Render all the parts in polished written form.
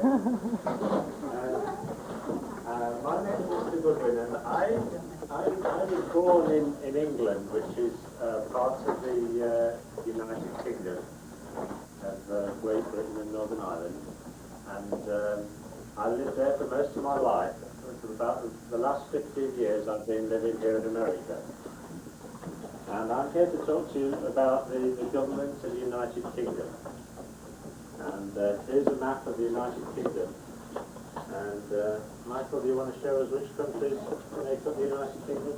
My name is Mr. Goodwin, and I was born in England, which is part of the United Kingdom of Great Britain and Northern Ireland, and I lived there for most of my life. For about the last 15 years I've been living here in America. And I'm here to talk to you about the government of the United Kingdom. And here's a map of the United Kingdom. And Michael, do you want to show us which countries make up the United Kingdom?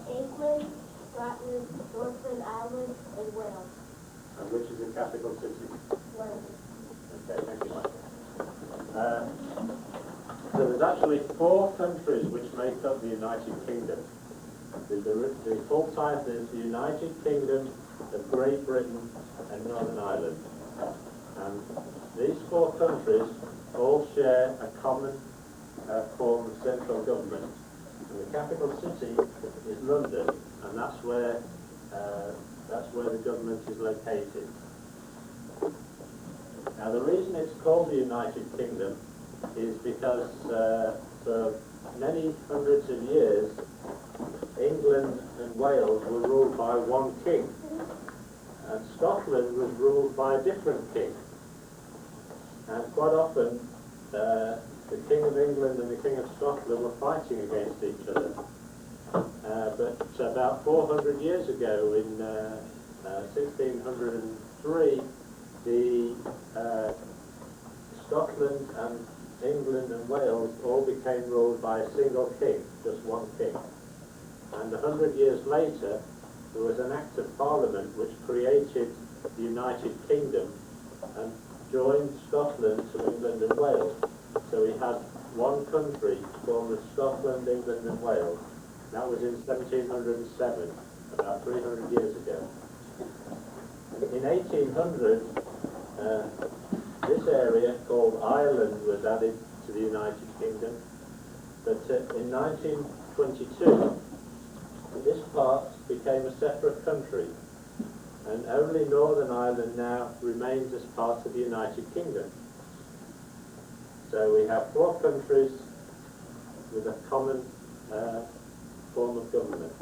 England, Scotland, Northern Ireland, and Wales. And which is the capital city? Wales. Okay, thank you, Michael. So there's actually 4 countries which make up the United Kingdom. The full title is the United Kingdom of Great Britain and Northern Ireland. And these 4 countries all share a common form of central government. And the capital city is London, and that's where the government is located. Now the reason it's called the United Kingdom is because for many hundreds of years England and Wales were ruled by one king, and Scotland was ruled by a different king. And quite often the King of England and the King of Scotland were fighting against each other. But about 400 years ago, in 1603, the Scotland and England and Wales all became ruled by a single king, just one king. And 100 years later, there was an Act of Parliament which created the United Kingdom and joined Scotland to England and Wales. So we had one country formed of Scotland, England and Wales. That was in 1707, about 300 years ago. In 1800, this area called Ireland was added to the United Kingdom. But in 1922, this part became a separate country, and only Northern Ireland now remains as part of the United Kingdom. So we have 4 countries with a common form of government.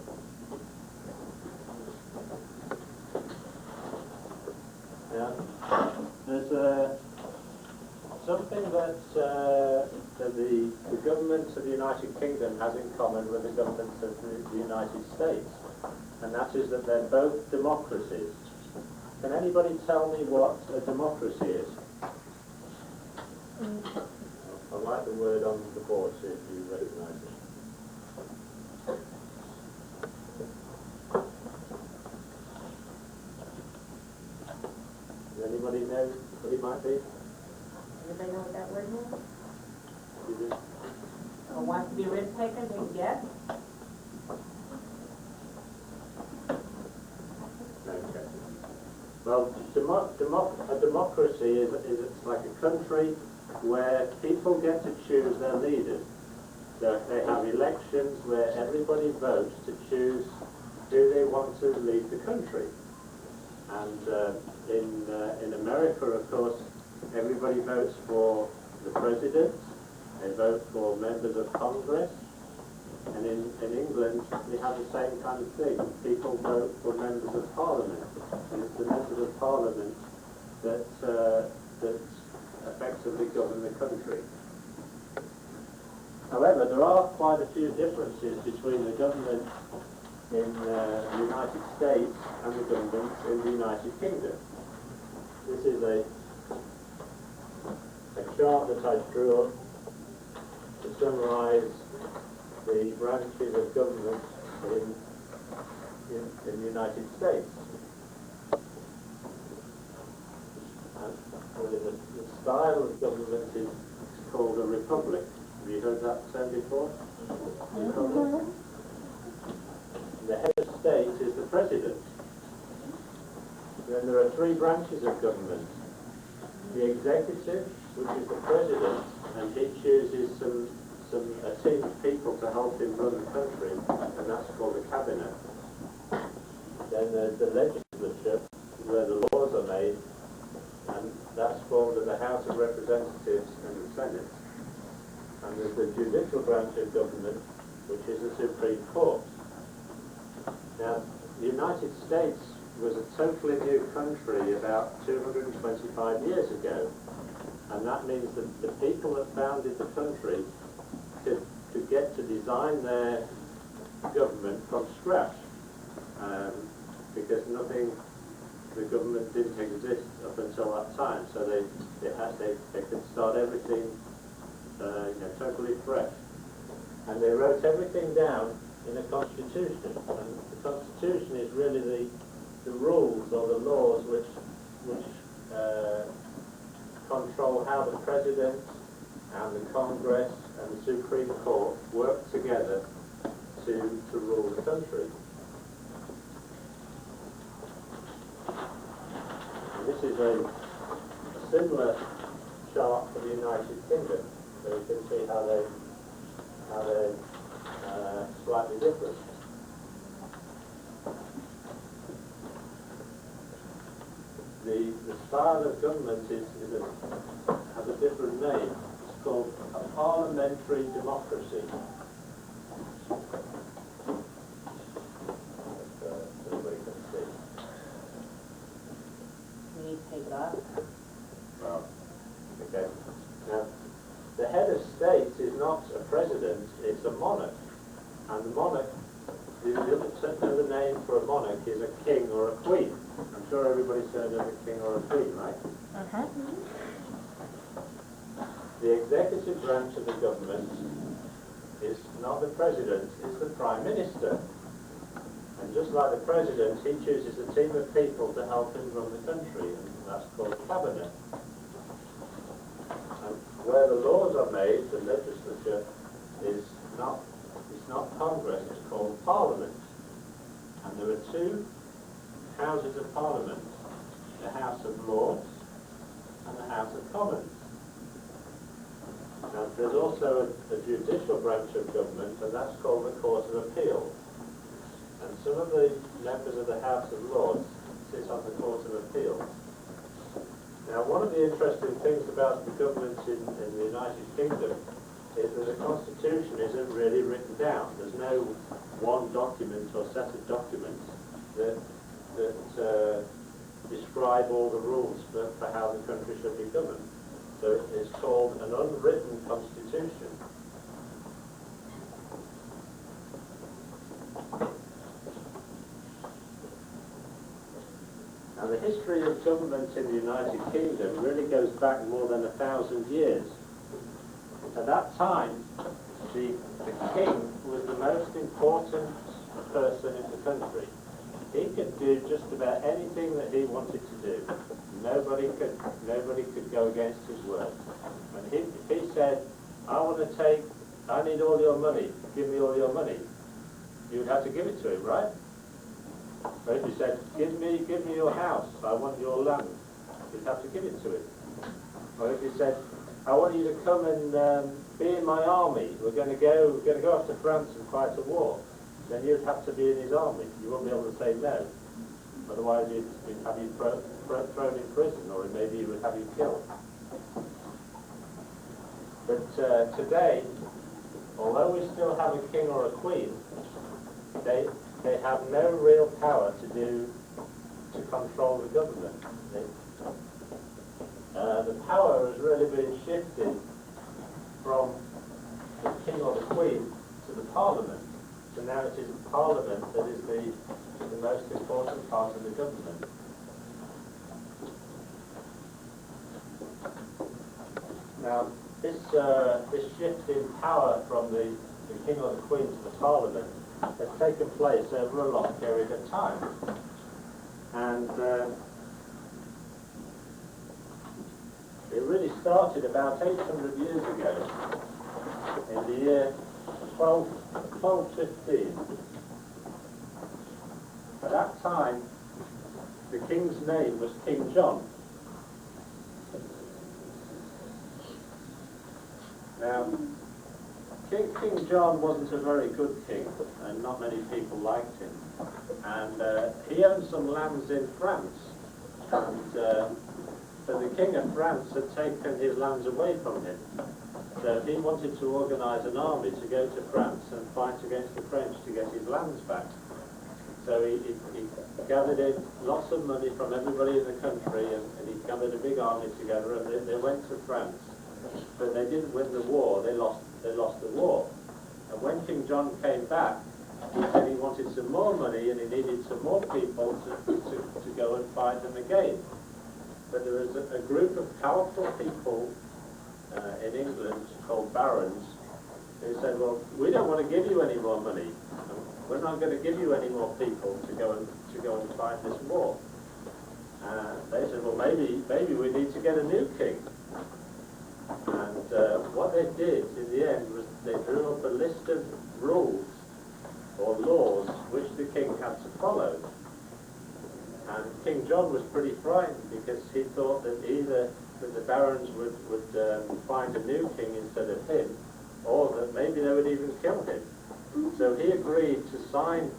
Now, there's something that the government of the United Kingdom has in common with the government of the United States, and that is that they're both democracies. Can anybody tell me what a democracy is? I'd like the word on the board, see if you recognise it. Does anybody know what it might be? Anybody know what that word means? You do? Or wants to be risk taker, they can guess? Okay. Well, a democracy is it's like a country where people get to choose their leaders. So they have elections where everybody votes to choose who they want to lead the country. And in America, of course, everybody votes for the president. They vote for members of Congress. And in England, we have the same kind of thing. People vote for members of Parliament. And it's the members of Parliament that effectively govern the country. However, there are quite a few differences between the government in the United States and the government in the United Kingdom. This is a chart that I drew up to summarise the branches of government in the United States. And the style of government is called a republic. Have you heard that term before? Republic. The head of state is the president. Then there are 3 branches of government. The executive, which is the president, and he chooses a team of people to help him run the country, and that's called a cabinet. Then there's the legislature, where the laws are made, and that's formed of the House of Representatives and the Senate. And there's the judicial branch of government, which is the Supreme Court. Now, the United States was a totally new country about 225 years ago. And that means that the people that founded the country could get to design their government from scratch. Because the government didn't exist up until that time, so they could start everything totally fresh. And they wrote everything down in a constitution. And the constitution is really the rules or the laws which control how the President and the Congress and the Supreme Court work together to rule the country. And this is a similar chart for the United Kingdom, so you can see how they're slightly different. The style of government has a different name. It's called a parliamentary democracy. Everybody can see. We need to take it off. Well, okay. Now, the head of state is not a president, it's a monarch. And the monarch, the other name for a monarch is a king or a queen. I'm sure everybody's heard of a king or a queen, right? Uh-huh. The executive branch of the government is not the president, it's the prime minister. And just like the president, he chooses a team of people to help him run the country, and that's called cabinet. And where the laws are made, the legislature it's not Congress, it's called Parliament. And there are two houses of Parliament, the House of Lords and the House of Commons. Now, there's also a judicial branch of government, and that's called the Court of Appeal. And some of the members of the House of Lords sit on the Court of Appeal. Now, one of the interesting things about the government in the United Kingdom is that the Constitution isn't really written down. There's no one document or set of documents that describe all the rules for how the country should be governed. So it's called an unwritten constitution. Now the history of government in the United Kingdom really goes back more than 1,000 years. At that time, the king was the most important person in the country. He could do just about anything that he wanted to do. Nobody could go against his word. And if he said, I need all your money, give me all your money, you would have to give it to him, right? Or if he said, give me your house, I want your land, you'd have to give it to him. Or if he said, I want you to come and be in my army, we're going to go off to France and fight a war, then you'd have to be in his army. You wouldn't be able to say no. Otherwise you'd have you thrown in prison, or maybe he would have you killed. But today, although we still have a king or a queen, they have no real power to control the government. The power has really been shifted from the king or the queen to the parliament. So now it is the parliament that is the most important part of the government. Now, this shift in power from the king or the queen to the parliament has taken place over a long period of time. And it really started about 800 years ago, in the year 1215. At that time, the king's name was King John. Now, King John wasn't a very good king, and not many people liked him. And he owned some lands in France. And so the King of France had taken his lands away from him. So he wanted to organise an army to go to France and fight against the French to get his lands back. So he gathered in lots of money from everybody in the country, and he gathered a big army together, and they went to France. But they didn't win the war, they lost the war. And when King John came back, he said he wanted some more money and he needed some more people to go and fight them again. But there was a group of powerful people in England called barons who said, well, we don't want to give you any more money. We're not going to give you any more people to go and fight this war. They said, well, maybe we need to get a new king. And what they did in the end was they drew up a list of rules or laws which the king had to follow. And King John was pretty frightened because he thought that either that the barons would find a new king instead of him, or that maybe they would even kill him. So he agreed to sign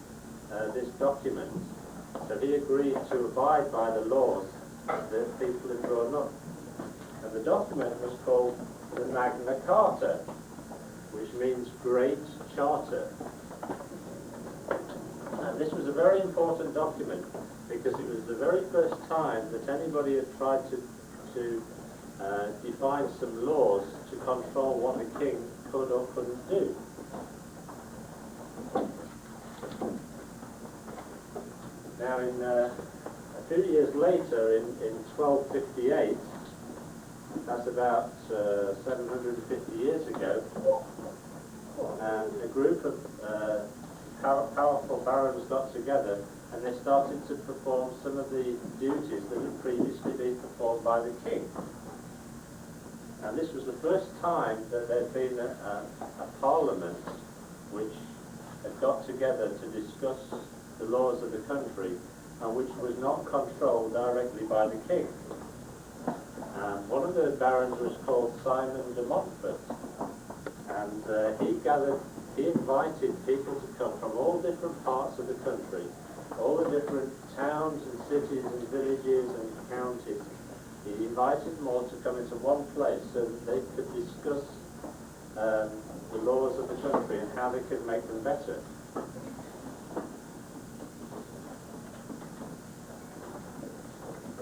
this document. So he agreed to abide by the laws that people had drawn up. And the document was called the Magna Carta, which means Great Charter. And this was a very important document because it was the very first time that anybody had tried to define some laws to control what the king could or couldn't do. Now, a few years later, in 1258, that's about 750 years ago, and a group of powerful barons got together and they started to perform some of the duties that had previously been performed by the king. And this was the first time that there had been a parliament which had got together to discuss the laws of the country and which was not controlled directly by the king. One of the barons was called Simon de Montfort, and he invited people to come from all different parts of the country, all the different towns and cities and villages and counties. He invited them all to come into one place so that they could discuss the laws of the country and how they could make them better.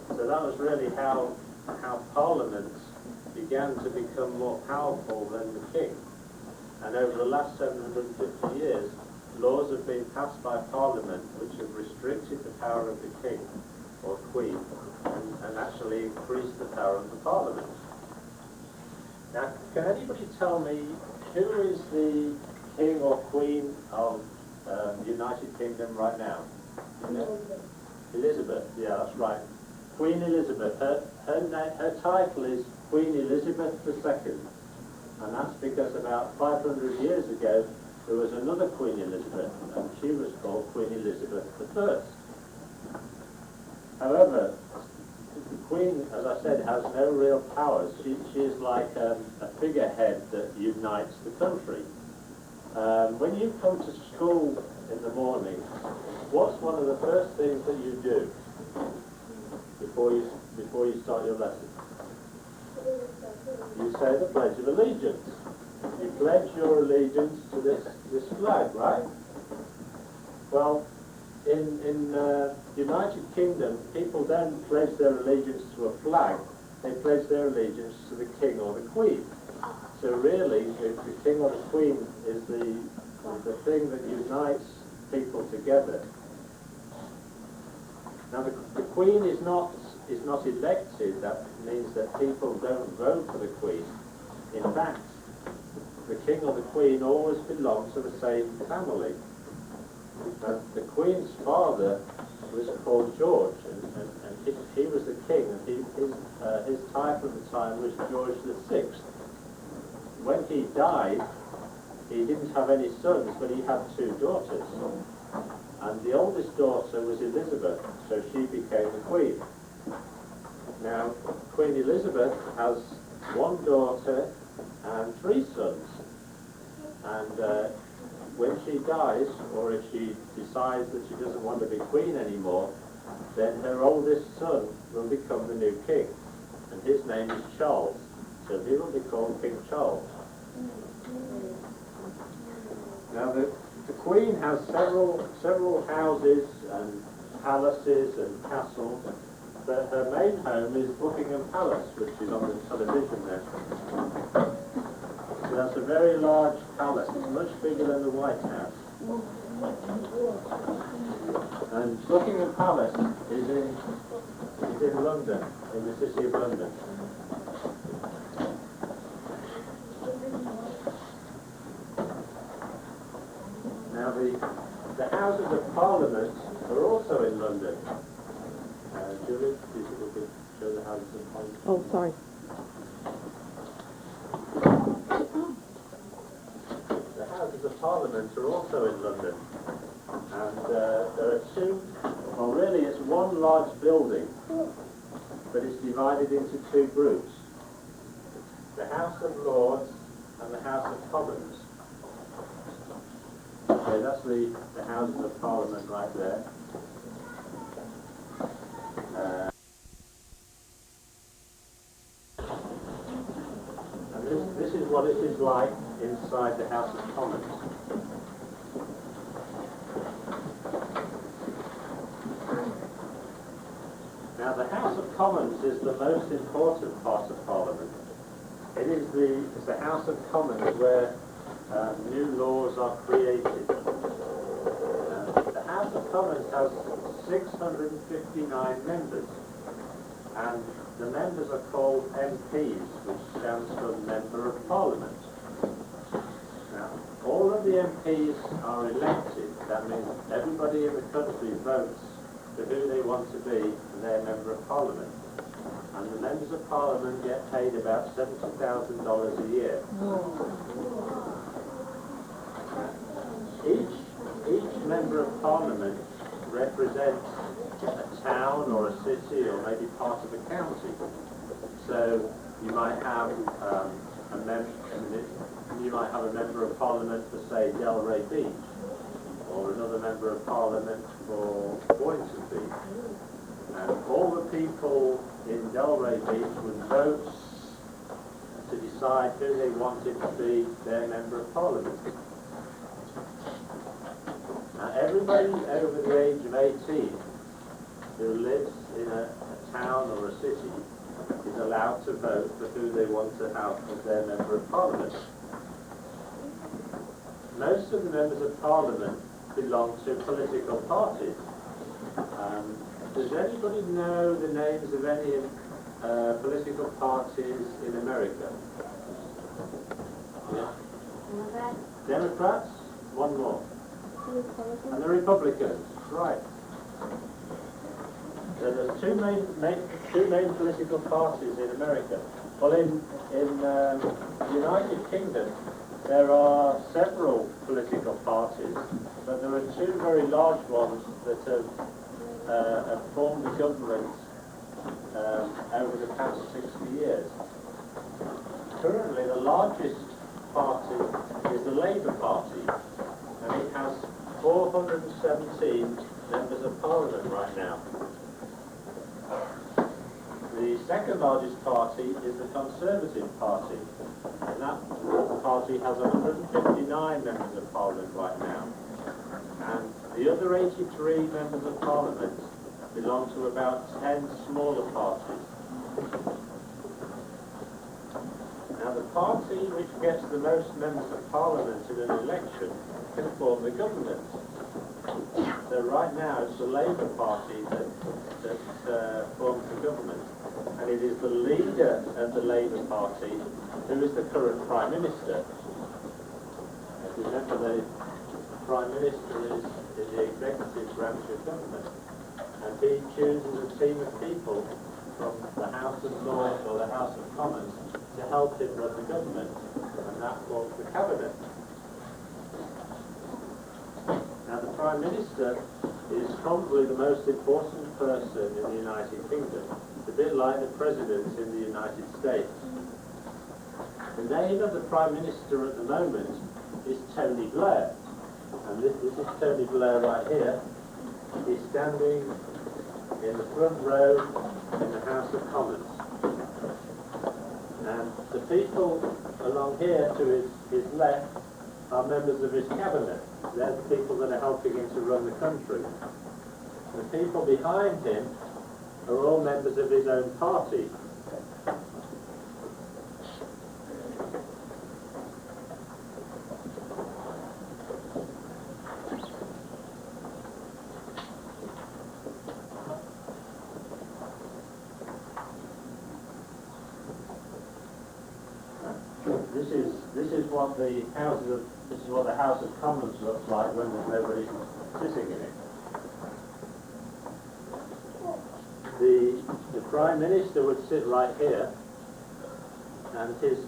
So that was really how parliaments began to become more powerful than the king. And over the last 750 years, laws have been passed by Parliament which have restricted the power of the king or queen and actually increased the power of the Parliament. Now, can anybody tell me who is the king or queen of the United Kingdom right now? You know? Elizabeth, yeah, that's right. Queen Elizabeth. Her title is Queen Elizabeth II. And that's because about 500 years ago, there was another Queen Elizabeth, and she was called Queen Elizabeth I. However, the Queen, as I said, has no real powers. She is like a figurehead that unites the country. When you come to school in the morning, what's one of the first things that you do before you start your lesson? You say the Pledge of Allegiance. You pledge your allegiance to this flag, right? Well, in the United Kingdom, people don't pledge their allegiance to a flag. They pledge their allegiance to the king or the queen. So really, the king or the queen is the thing that unites people together. Now, the queen is not elected. That means that people don't vote for the queen. In fact, the king or the queen always belong to the same family. And the queen's father was called George, and he was the king, and his title at the time was George VI. When he died, he didn't have any sons, but he had 2 daughters. And the oldest daughter was Elizabeth, so she became the queen. Now, Queen Elizabeth has 1 daughter and 3 sons. And when she dies, or if she decides that she doesn't want to be queen anymore, then her oldest son will become the new king. and his name is Charles. So he will be called King Charles. Now the Queen has several houses and palaces and castles, but her main home is Buckingham Palace, which is on the television there. So that's a very large palace. It's much bigger than the White House. And Buckingham Palace is in London, in the city of London. Now the Houses of Parliament are also in London. Julie, do you think we could show the Houses of Parliament? Oh, sorry. The Houses of Parliament are also in London. And there are two, well really it's one large building, but it's divided into two groups. The House of Lords and the House of Commons. Okay, that's the Houses of Parliament right there. And this is what it is like inside the House of Commons. Now the House of Commons is the most important part of Parliament. It is the House of Commons where new laws are created. The House of Commons has 659 members, and the members are called MPs, which stands for Member of Parliament. Now, all of the MPs are elected. That means everybody in the country votes for who they want to be their Member of Parliament. And the Members of Parliament get paid about $70,000 a year. Each Member of Parliament represents a town or a city or maybe part of a county. So you might have a Member of Parliament for, say, Delray Beach, or another Member of Parliament for Boynton Beach. And all the people in Delray Beach would vote to decide who they wanted to be their Member of Parliament. Now everybody over the age of 18 who lives in a town or a city is allowed to vote for who they want to have as their Member of Parliament. Most of the Members of Parliament belong to political parties. Does anybody know the names of any political parties in America? Yeah. Democrats? One more. And the Republicans, right. So there's two main political parties in America. Well, in the United Kingdom, there are several political parties, but there are two very large ones that have formed the government over the past 60 years. Currently, the largest party is the Labour Party, and it has 417 members of Parliament right now. The second largest party is the Conservative Party, and that party has 159 members of Parliament right now. And the other 83 members of Parliament belong to about 10 smaller parties. Now the party which gets the most members of Parliament in an election can form the government. So right now it's the Labour Party that forms the government. And it is the leader of the Labour Party who is the current Prime Minister. As you remember, the Prime Minister is the executive branch of government. And he chooses a team of people from the House of Lords or the House of Commons to help him run the government. And that forms the Cabinet. Now the Prime Minister is probably the most important person in the United Kingdom. It's a bit like the President in the United States. The name of the Prime Minister at the moment is Tony Blair. And this is Tony Blair right here. He's standing in the front row in the House of Commons. people along here to his left are members of his cabinet. They're the people that are helping him to run the country. The people behind him are all members of his own party. This is what the House of Commons looks like when there's nobody sitting in it. The Prime Minister would sit right here, and his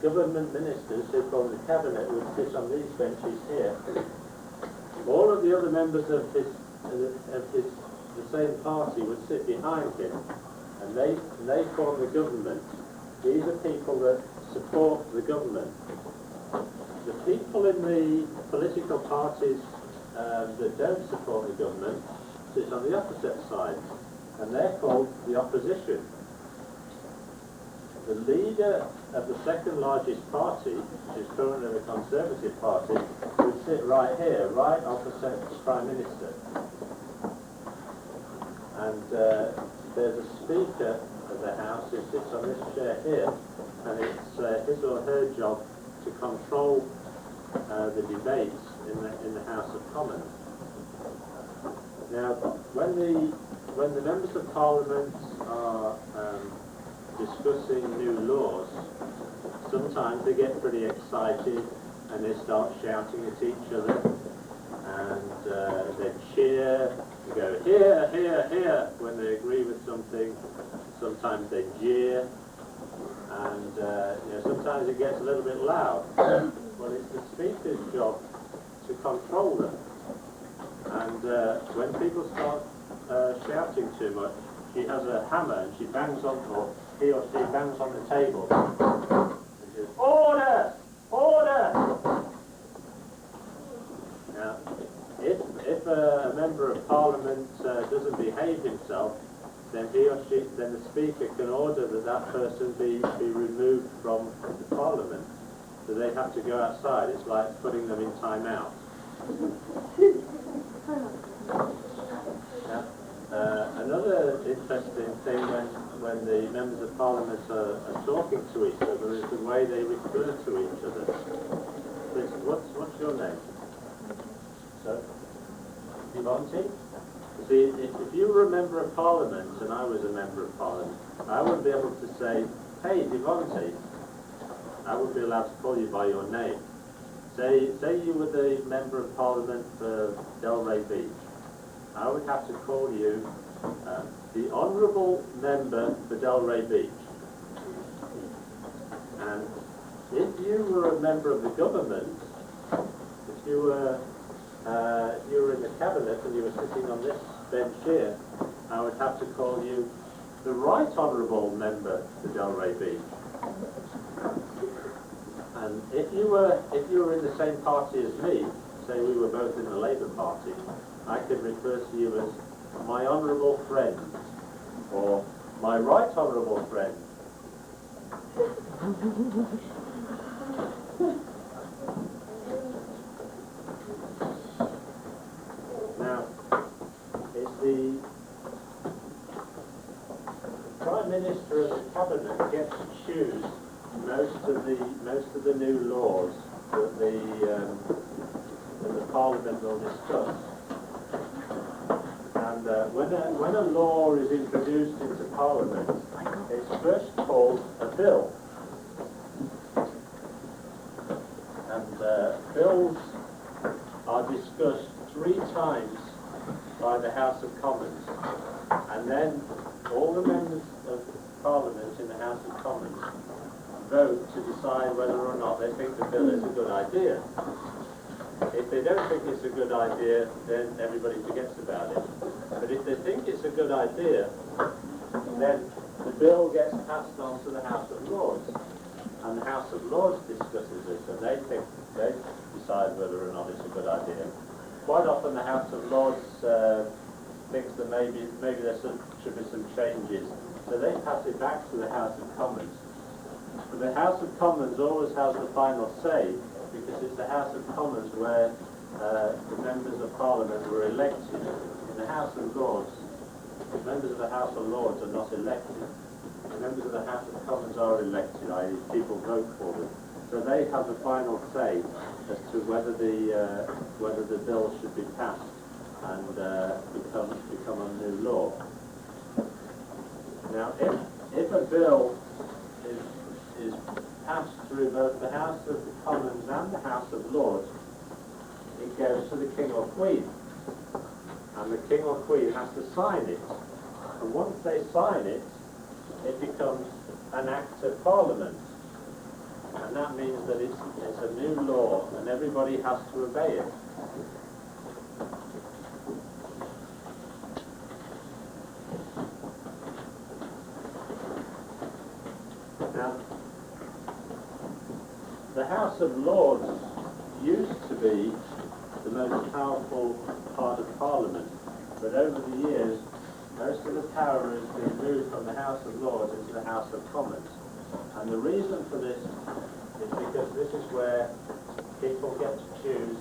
government ministers who form the cabinet would sit on these benches here. All of the other members of the same party would sit behind him, and they form the government. These are people that support the government. The people in the political parties that don't support the government sit on the opposite side, and they're called the opposition. The leader of the second largest party, which is currently the Conservative Party, would sit right here, right opposite the Prime Minister. And there's a Speaker of the House who sits on this chair here, and it's his or her job to control the debates in the House of Commons. Now, when the members of Parliament are discussing new laws, sometimes they get pretty excited and they start shouting at each other, and they cheer, they go here, here, here when they agree with something. Sometimes they jeer, and sometimes it gets a little bit loud. Well, it's the Speaker's job to control them. And when people start shouting too much, she has a hammer and she bangs on, or he or she bangs on the table. And she says, "Order! Order!" Now, if a member of Parliament doesn't behave himself, then the Speaker can order that person be removed from the Parliament. So they have to go outside. It's like putting them in time out. Another interesting thing when the members of Parliament are talking to each other is the way they refer to each other. Please, what's your name? So, Devontae? See, if you were a member of Parliament and I was a member of Parliament, I wouldn't be able to say, "Hey, Devontae." I would be allowed to call you by your name. Say you were the member of Parliament for Delray Beach. I would have to call you the Honourable Member for Delray Beach. And if you were a member of the government, if you were in the cabinet and you were sitting on this bench here, I would have to call you the Right Honourable Member for Delray Beach. And if you were in the same party as me, say we were both in the Labour Party, I could refer to you as my honourable friend, or my right honourable friend. Now, it's the Prime Minister of the Cabinet gets to choose most of the new laws that the Parliament will discuss. And when a law is introduced into Parliament, it's first called a bill. And bills are discussed 3 times by the House of Commons. And then all the members of Parliament in the House of Commons vote to decide whether or not they think the bill is a good idea. If they don't think it's a good idea, then everybody forgets about it. But if they think it's a good idea, then the bill gets passed on to the House of Lords. And the House of Lords discusses it, and they decide whether or not it's a good idea. Quite often the House of Lords thinks that maybe there should be some changes. So they pass it back to the House of Commons. But the House of Commons always has the final say, because it's the House of Commons where the members of Parliament were elected. In the House of Lords, the members of the House of Lords are not elected. The members of the House of Commons are elected, i.e. people vote for them. So they have the final say as to whether the bill should be passed and become a new law. Now, if a bill is passed through both the House of Commons and the House of Lords, it goes to the King or Queen, and the King or Queen has to sign it. And once they sign it, it becomes an Act of Parliament. And that means that it's a new law and everybody has to obey it. Now, the House of Lords used to be the most powerful part of Parliament, but over the years, most of the power has been moved from the House of Lords into the House of Commons. And the reason for this is because this is where people get to choose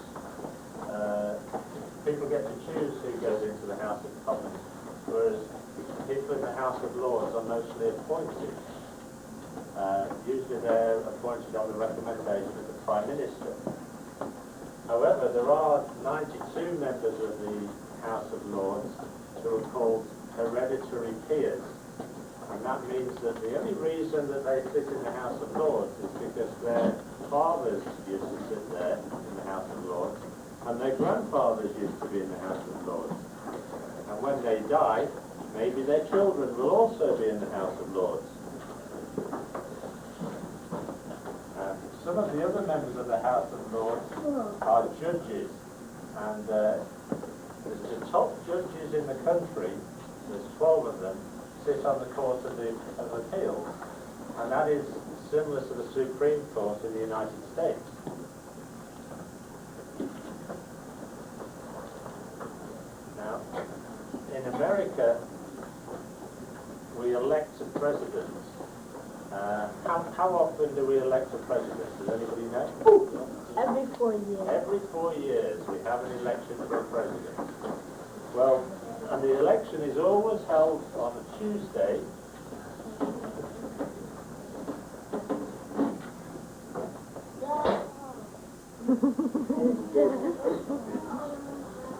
who goes into the House of Commons, whereas people in the House of Lords are mostly appointed. Usually they're appointed on the recommendation of the Prime Minister. However, there are 92 members of the House of Lords who are called hereditary peers. And that means that the only reason that they sit in the House of Lords is because their fathers used to sit there in the House of Lords, and their grandfathers used to be in the House of Lords. And when they die, maybe their children will also be in the House of Lords. Some of the other members of the House of Lords are judges, and the top judges in the country, there's 12 of them, sit on the Court of Appeals, and that is similar to the Supreme Court in the United States. Now, in America, we elect a president. How often do we elect a president? Does anybody know? Every 4 years. Every 4 years we have an election for a president. Well, and the election is always held on a Tuesday.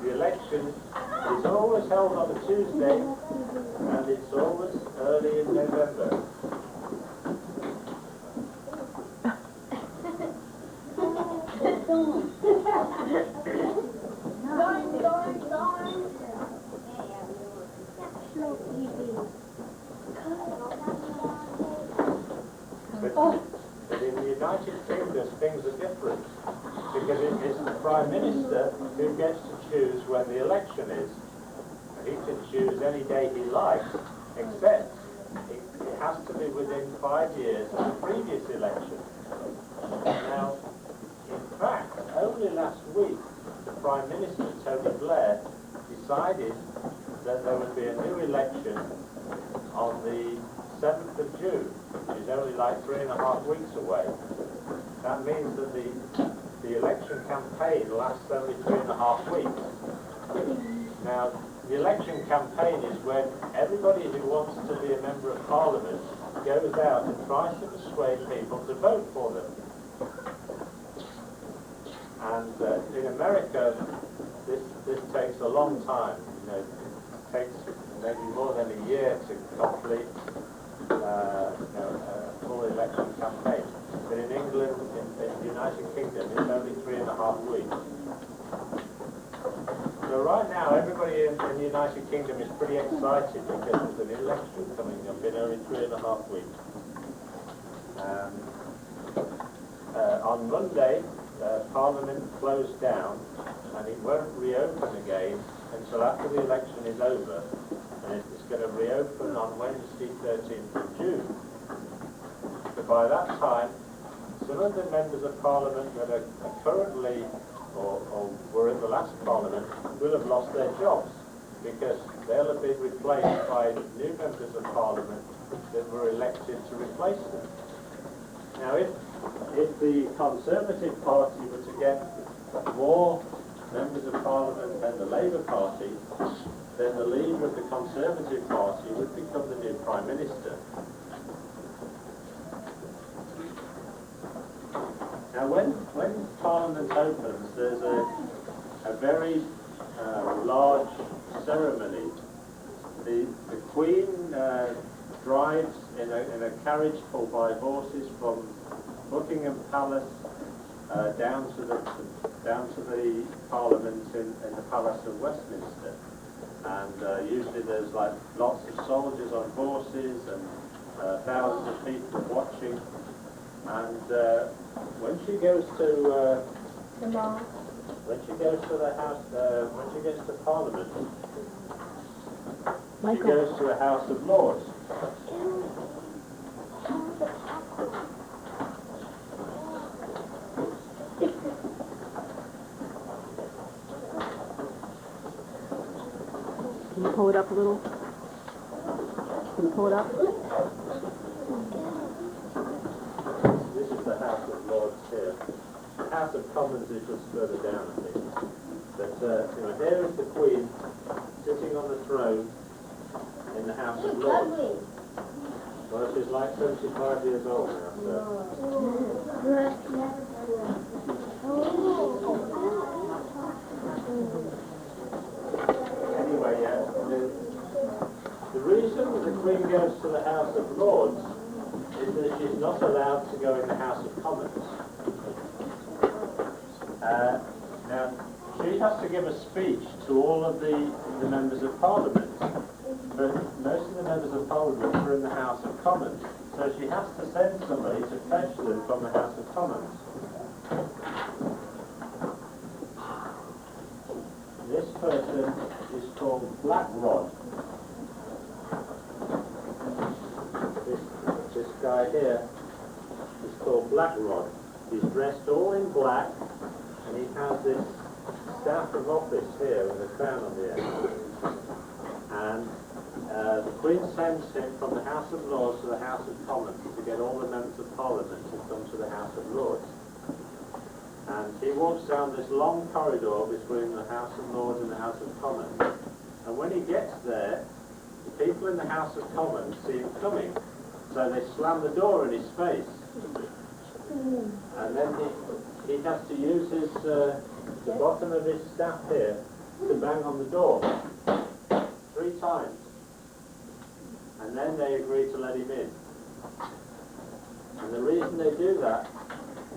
The election is always held on a Tuesday, and it's always early in November. But in the United Kingdom, things are different, because it is the Prime Minister who gets to choose when the election is. He can choose any day he likes, except it has to be within 5 years of the previous election. Now, in fact, only last week, the Prime Minister, Tony Blair, decided that there would be a new election on the 7th of June, which is only like 3.5 weeks away. That means that the election campaign lasts only 3.5 weeks. Now, the election campaign is when everybody who wants to be a member of Parliament goes out and tries to persuade people to vote for them. And in America, this takes a long time. You know, it takes maybe more than a year to complete a full election campaign. But in England, in the United Kingdom, it's only 3.5 weeks. So right now, everybody in the United Kingdom is pretty excited because there's an election coming up in only 3.5 weeks. On Monday, Parliament closed down, and it won't reopen again until after the election is over. And it's going to reopen on Wednesday, 13th of June. But by that time, some of the members of Parliament that are currently or were in the last Parliament will have lost their jobs, because they'll have been replaced by new members of Parliament that were elected to replace them. Now, if the Conservative Party were to get more members of Parliament than the Labour Party, then the leader of the Conservative Party would become the new Prime Minister. Now, when Parliament opens, there's a very large ceremony. The Queen drives in a carriage pulled by horses from Buckingham Palace down to the Parliament in the Palace of Westminster, and usually there's like lots of soldiers on horses and thousands of people watching. And when she goes to the house, when she gets to Parliament, she goes to a House of Lords. Can you pull it up a little? Can you pull it up? This is the House of Lords here. The House of Commons is just further down, I think. But here is the Queen sitting on the throne in the House of Lords. Well, she's like 75 years old now, Anyway, the reason the Queen goes to the House of Lords is that she's not allowed to go in the House of Commons. Now, she has to give a speech to all of the members of Parliament, but most of the members of Parliament are in the House of Commons, so she has to send somebody to fetch them from the House of Commons. This person is called Blackrod. This guy here is called Blackrod. He's dressed all in black, and he has this staff of office here with a crown on the end. And the Queen sends him from the House of Lords to the House of Commons to get all the members of Parliament to come to the House of Lords. And he walks down this long corridor between the House of Lords and the House of Commons. And when he gets there, the people in the House of Commons see him coming, so they slam the door in his face. And then he has to use the bottom of his staff here to bang on the door 3 times. And then they agree to let him in. And the reason they do that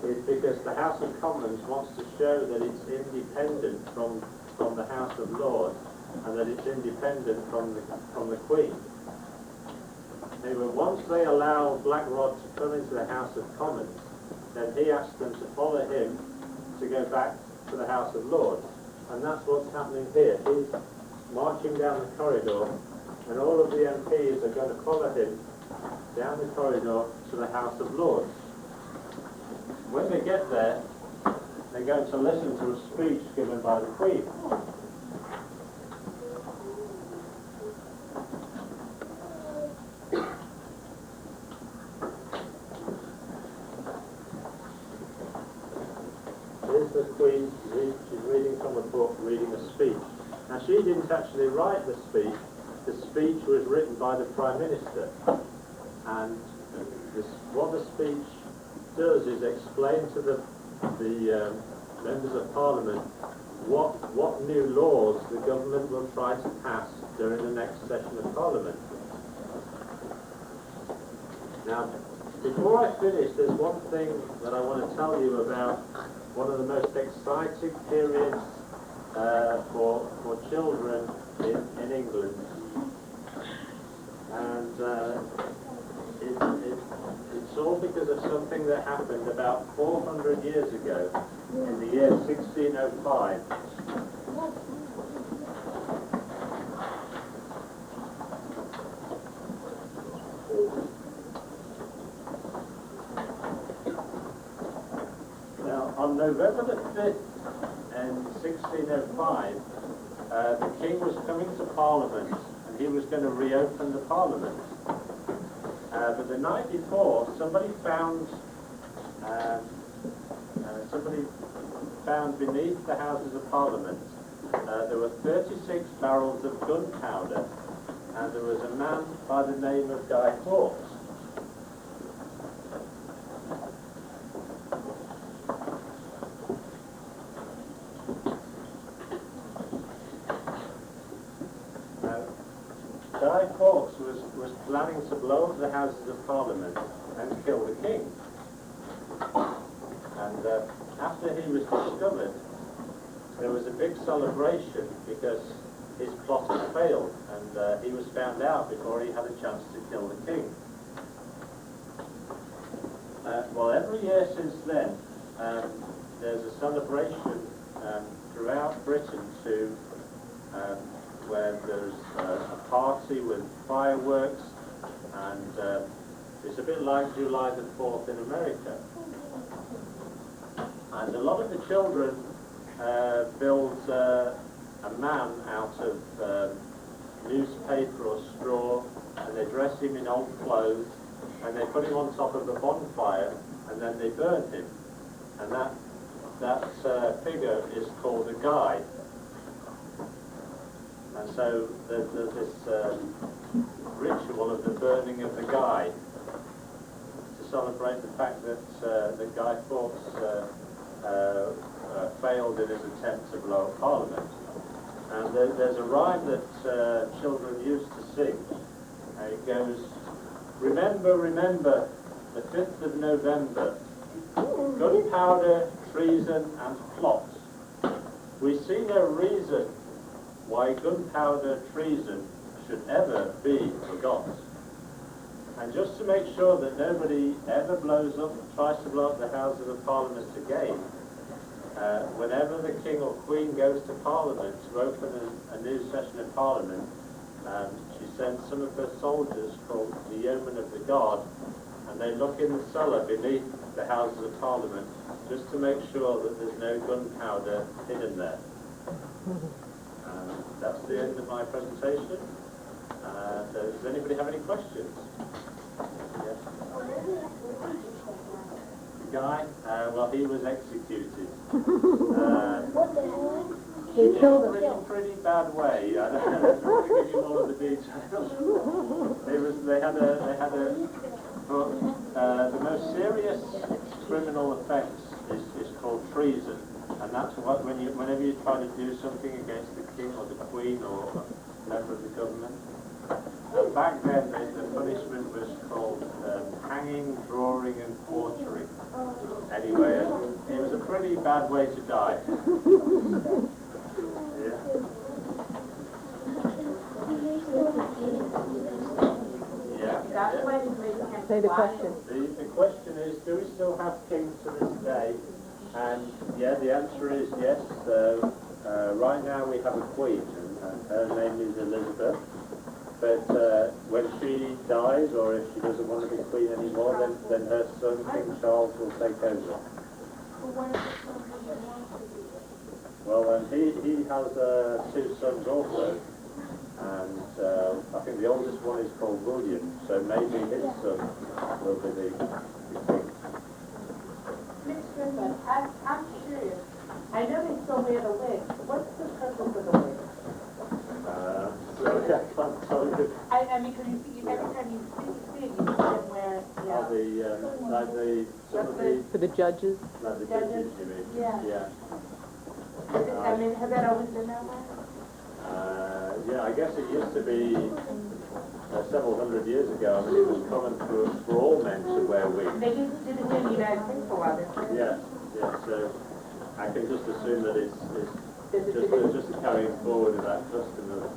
is because the House of Commons wants to show that it's independent from the House of Lords, and that it's independent from the Queen. Anyway, once they allow Blackrod to come into the House of Commons, then he asks them to follow him to go back to the House of Lords. And that's what's happening here. He's marching down the corridor, and all of the MPs are going to follow him down the corridor to the House of Lords. When they get there, they're going to listen to a speech given by the Queen. Here's the Queen, she's reading from a book, reading a speech. Now, she didn't actually write the speech. The speech was written by the Prime Minister. And what the speech does is explain to the members of Parliament what new laws the government will try to pass during the next session of Parliament. Now, before I finish, there's one thing that I want to tell you about one of the most exciting periods for children in England. And it's all because of something that happened about 400 years ago, in the year 1605. Now, on November the 5th, in 1605, the King was coming to Parliament, and he was going to reopen the Parliament. But the night before, somebody found somebody found beneath the Houses of Parliament there were 36 barrels of gunpowder, and there was a man by the name of Guy Fawkes. Guy Fawkes was planning to blow up the Houses of Parliament and kill the King. And after he was discovered, there was a big celebration because his plot had failed, and he was found out before he had a chance to kill the King. Well, every year since then, there's a celebration throughout Britain where there's a party with fireworks, and it's a bit like July the 4th in America. And a lot of the children build a man out of newspaper or straw, and they dress him in old clothes, and they put him on top of a bonfire, and then they burn him. And that figure is called a guy. And so there's this ritual of the burning of the guy to celebrate the fact that Guy Fawkes failed in his attempt to blow up Parliament. And there's a rhyme that children used to sing. It goes, "Remember, remember, the 5th of November, gunpowder, treason and plot. We see no reason why gunpowder treason should ever be forgot." And just to make sure that nobody ever tries to blow up the Houses of Parliament again, whenever the King or Queen goes to Parliament to open a new session of Parliament, she sends some of her soldiers called the Yeomen of the Guard, and they look in the cellar beneath the Houses of Parliament just to make sure that there's no gunpowder hidden there. That's the end of my presentation. Does anybody have any questions? Yes. Guy? Well, he was executed. They killed him. In a pretty bad way. I don't want to give you all of the details. The most serious criminal offence is called treason. And that's what, whenever you try to do something against the King or the Queen or a member of the government, back then the punishment was called hanging, drawing and quartering. Anyway, it was a pretty bad way to die. Yeah. Yeah. Say the question. The question is, do we still have kings to this day? And yeah, the answer is yes. Right now we have a queen, and her name is Elizabeth. But when she dies, or if she doesn't want to be queen anymore, then her son, King Charles, will take over. Well, and he has 2 sons also. And I think the oldest one is called William, so maybe his son will be the king. I'm curious. I know they still wear the wig. What's the purpose of the wig? Sorry, I can't tell you. I mean, because every time you see it, you see them wear, For the judges? Like the judges, you mean? Yeah. I mean, has that always been that way? Yeah, I guess it used to be several hundred years ago. I mean, it was common for all men to wear wigs. They did it in the United States for a while, didn't they? Yeah. So I can just assume that it's just a carrying forward of that custom of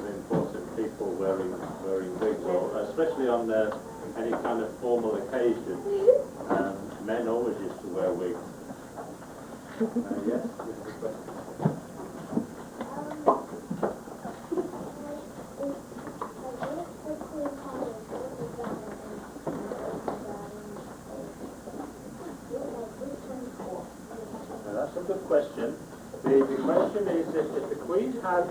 important people wearing wigs, or especially on any kind of formal occasion. Men always used to wear wigs. Yes. That's a good question. The question is, if the Queen had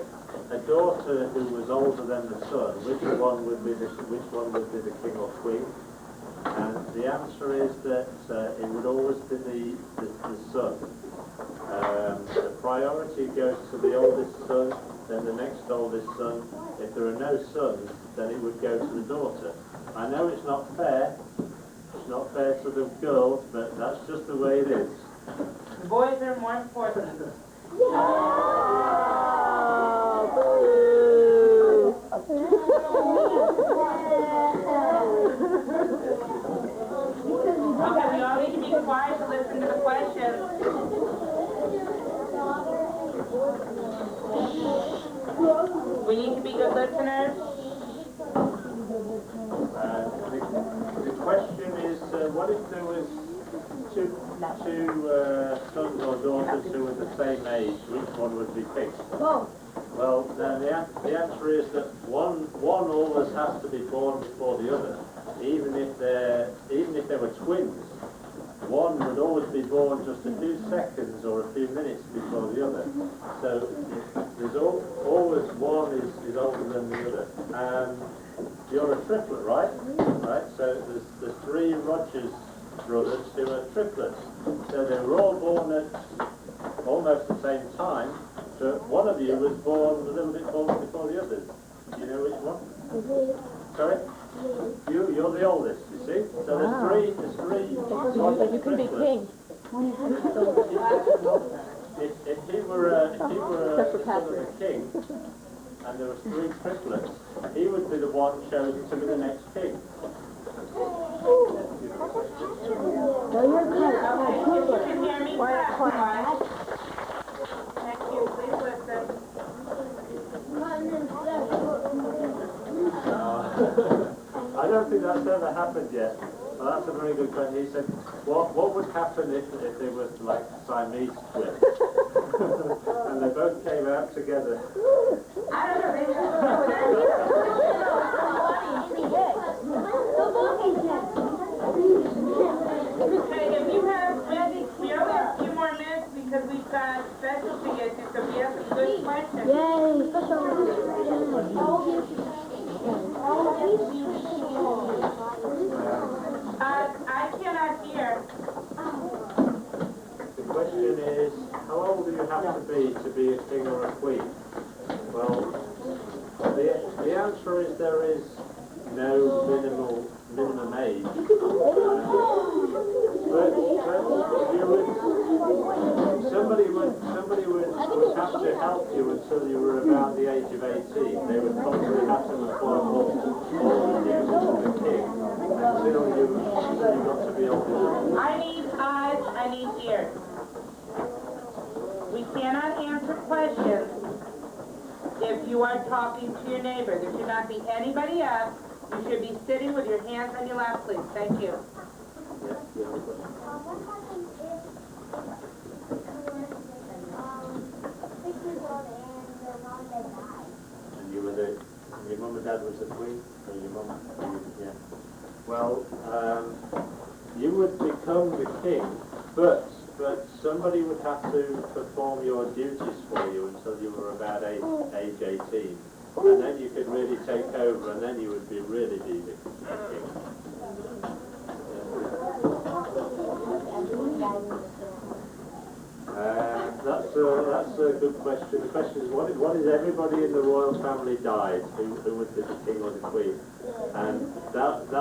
a daughter who was older than the son, which one would be the King or Queen? And the the answer is that it would always be the son. The priority goes to the oldest son, then the next oldest son. If there are no sons, then it would go to the daughter. I know it's not fair. It's not fair to the girls, but that's just the way it is. The boys are more important. Okay, we all need to be quiet to listen to the question. We need to be good listeners. The question is, what if there was two sons or daughters who were the same age? Which one would be picked? Both. Well, then the answer is that one always has to be born before the other, even if they were twins. One would always be born just a few seconds or a few minutes before the other. So there's always one is older than the other. You're a triplet, right? Right. So there's three Rogers brothers who are triplets. So they were all born at almost the same time. So one of you was born a little bit before the others. Do you know which one? Sorry? You're the oldest, you see? So there's three You can be king. If he were the son of the king, and there were three triplets, he would be the one chosen to be the next king. Thank you. Please listen. I don't think that's ever happened yet. Well, that's a very good question. He said, what would happen if they was like Siamese twins? And they both came out together. I don't know. Okay, if you have ready, we only have a few more minutes because we've got specialty issues, so we have some good questions. I cannot hear. The question is, how old do you have to be a king or a queen? Well, the answer is there is no minimum age. But somebody would have to help you until you were about the age of 18. They would probably have to perform all the duties of the king until you got to be old enough. I need eyes, I need ears. We cannot answer questions if you are talking to your neighbor. There should not be anybody else. You should be sitting with your hands on your lap, please. Thank you. What happens if you were 6 years old and your mom and dad died? And your mum and dad was the queen? Or your mum? Yeah. Well, you would become the king, but somebody would have to perform your duties for you until you were about age 18. And then you could really take over, and then you would really be the king. That's a good question. The question is, what is everybody in the royal family died? Who would be the king or the queen? And that's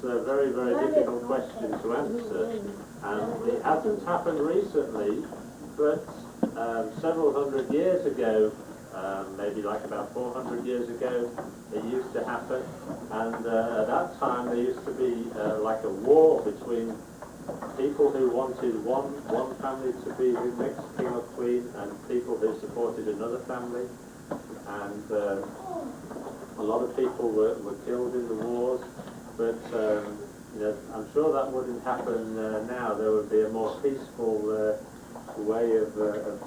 a very, very difficult question to answer. And it hasn't happened recently, but several hundred years ago, maybe like about 400 years ago, it used to happen. And at that time, there used to be like a war between people who wanted one family to be the next king or queen, and people who supported another family. And a lot of people were killed in the wars. But I'm sure that wouldn't happen now. There would be a more peaceful way of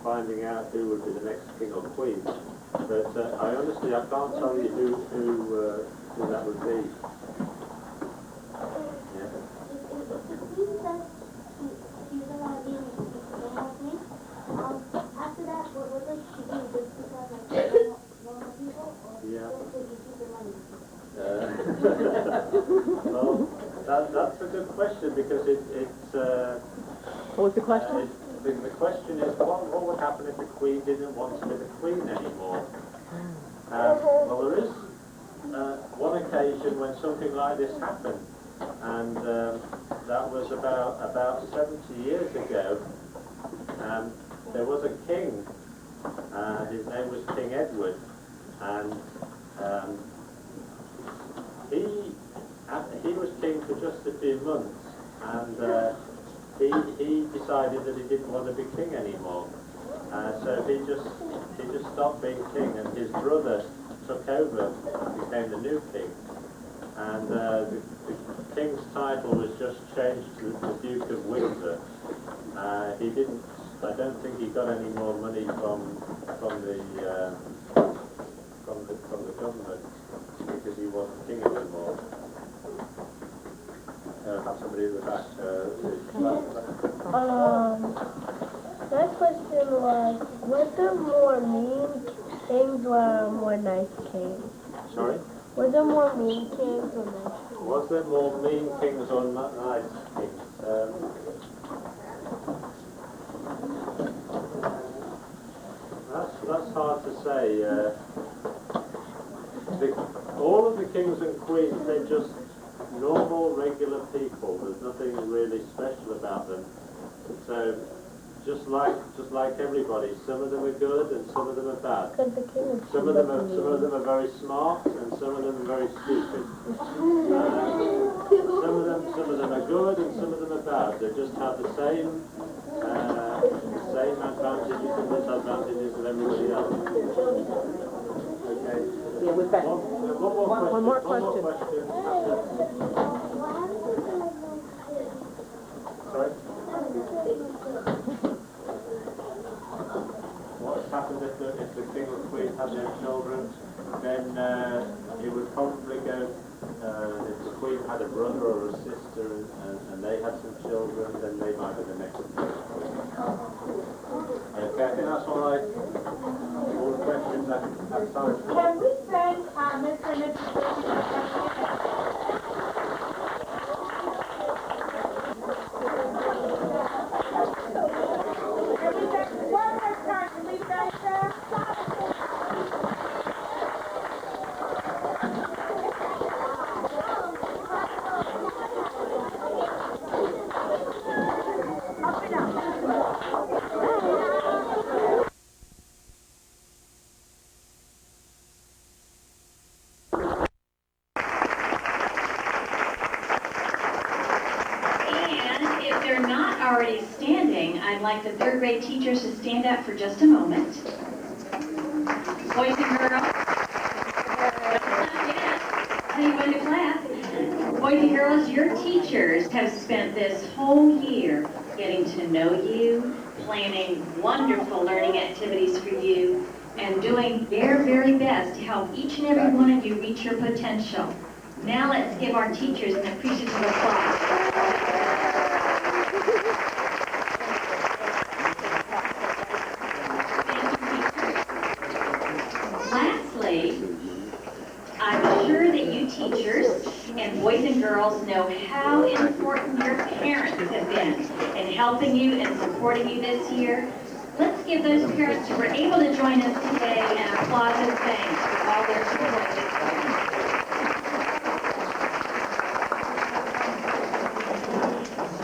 finding out who would be the next king or queen. But I can't tell you who that would be. Yeah. If the queen says she doesn't want to be with me, after that, what does she do? Does she have like normal people, or Yeah. does she keep the money? Well, That's a good question because What was the question? the question is what would happen if the Queen didn't want to be the Queen anymore? Well, there is one occasion when something like this happened, and that was about 70 years ago. There was a king. His name was King Edward, and he was king for just a few months, and he decided that he didn't want to be king anymore. So he just stopped being king, and his brother took over and became the new king. And the king's title was just changed to the Duke of Windsor. He didn't. I don't think he got any more money from the government because he wasn't king anymore. Have somebody at the back. My question was there more mean kings or more nice kings? Sorry? Was there more mean kings or nice kings? Was there more mean kings or nice kings? That's hard to say. All of the kings and queens, they're just normal, regular people. There's nothing really special about them. So, just like everybody, some of them are good and some of them are bad. Some of them are very smart and some of them are very stupid. Some of them are good and some of them are bad. They just have the same advantages and disadvantages as everybody else. Okay. Yeah, we've got One more question. Sorry? What's happened if the king or queen had no children? Then it would probably go, if the queen had a brother or a sister and they had some children, then they might be the next queen. Okay, I think that's all the questions I have time for. Can we send Mr. and Mrs. One more time, can we guys already standing, I'd like the third grade teachers to stand up for just a moment. Boys and girls. You want to clap? Boys and girls, your teachers have spent this whole year getting to know you, planning wonderful learning activities for you, and doing their very best to help each and every one of you reach your potential. Now let's give our teachers an appreciative applause. I'm sure that you teachers and boys and girls know how important your parents have been in helping you and supporting you this year. Let's give those parents who were able to join us today an applause and thanks for all their support this morning.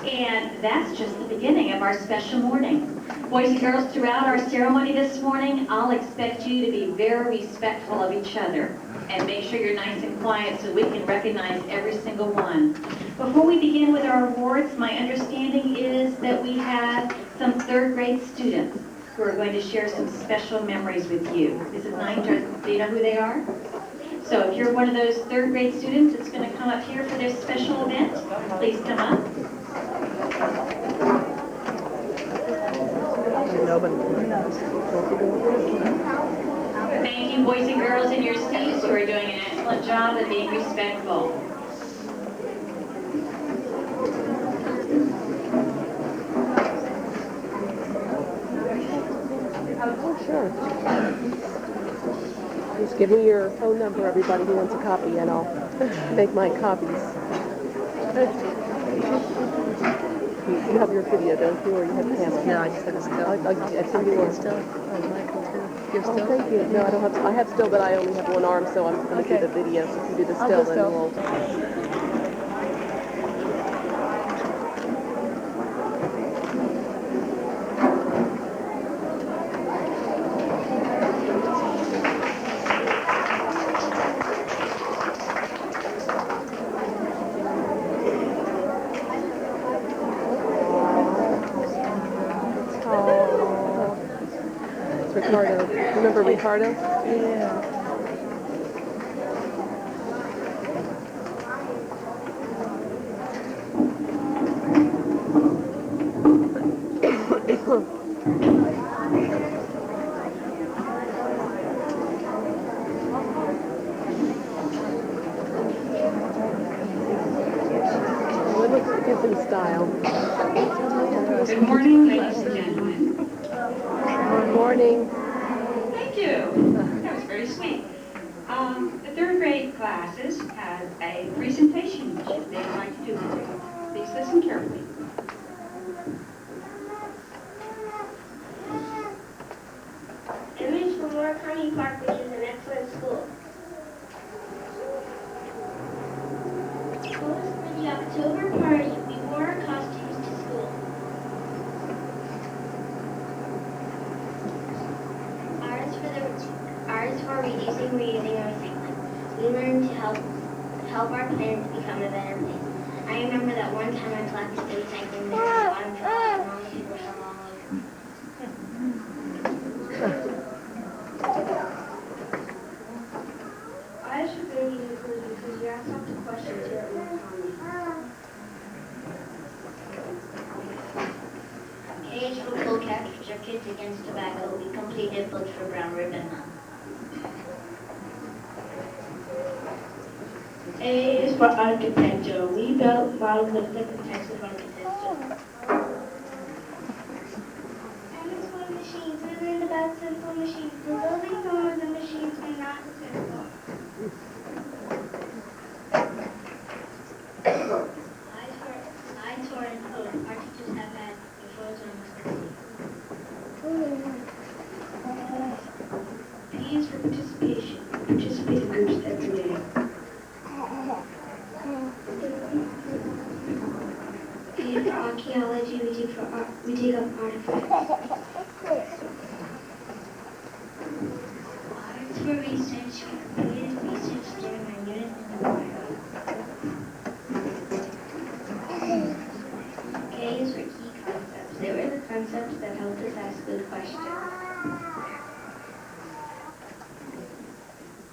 And that's just the beginning of our special morning. Boys and girls, throughout our ceremony this morning, I'll expect you to be very respectful of each other and make sure you're nice and quiet so we can recognize every single one. Before we begin with our awards, my understanding is that we have some third grade students who are going to share some special memories with you. Mrs. Knight, do you know who they are? So if you're one of those third grade students that's going to come up here for this special event, please come up. Thank you, boys and girls in your seats who are doing an excellent job of being respectful. Oh, sure. Just give me your phone number, everybody who wants a copy, and I'll make my copies. You have your video, don't you, or you have camera? No, I just have a still. I send you one. Still? Oh, Michael, too. You're Oh, still? thank you. No, I don't have. I have still, but I only have one arm, so I'm going to do the video. So if you do the I'll still, do then still. we'll. It's Ricardo. Remember Ricardo? Yeah. Well, it gives him style. Good morning, ladies and gentlemen. Good morning. Thank you. That was very sweet. The third grade classes have a presentation which they'd like to do today. Please listen carefully. Image from Morikami Park, which is an excellent school. For the October party, we wore our costumes to school. Ours for reducing, reusing, and recycling. We learned to help our parents become a better place. I remember that one time I collected the recycling bin and the bottom fell out and all the people fell all over. I should really include you because you asked lots of questions here at Morikami. K is for Cool Cats, which are Kids Against Tobacco. We completed books for Brown Ribbon Month. A is for architecture. We built models of different types of architecture. M is for machines. We learned about simple machines. The buildings and the machines are not simple. I for info. Our teachers have had referrals on P is for participation. Participate in groups every day. P is for archaeology. We dig up artifacts. R is for research. We completed research during our unit in the lab. K is for key concepts. They were the concepts that helped us ask good questions.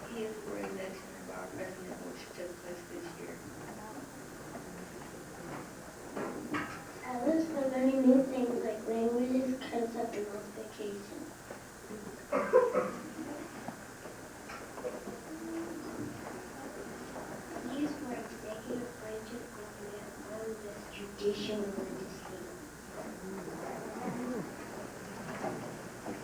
P is for election of our president, which took place this year. L is for learning new things like languages, concepts, and multiplication. E is for executive branch of government, all of this judicial and legislative.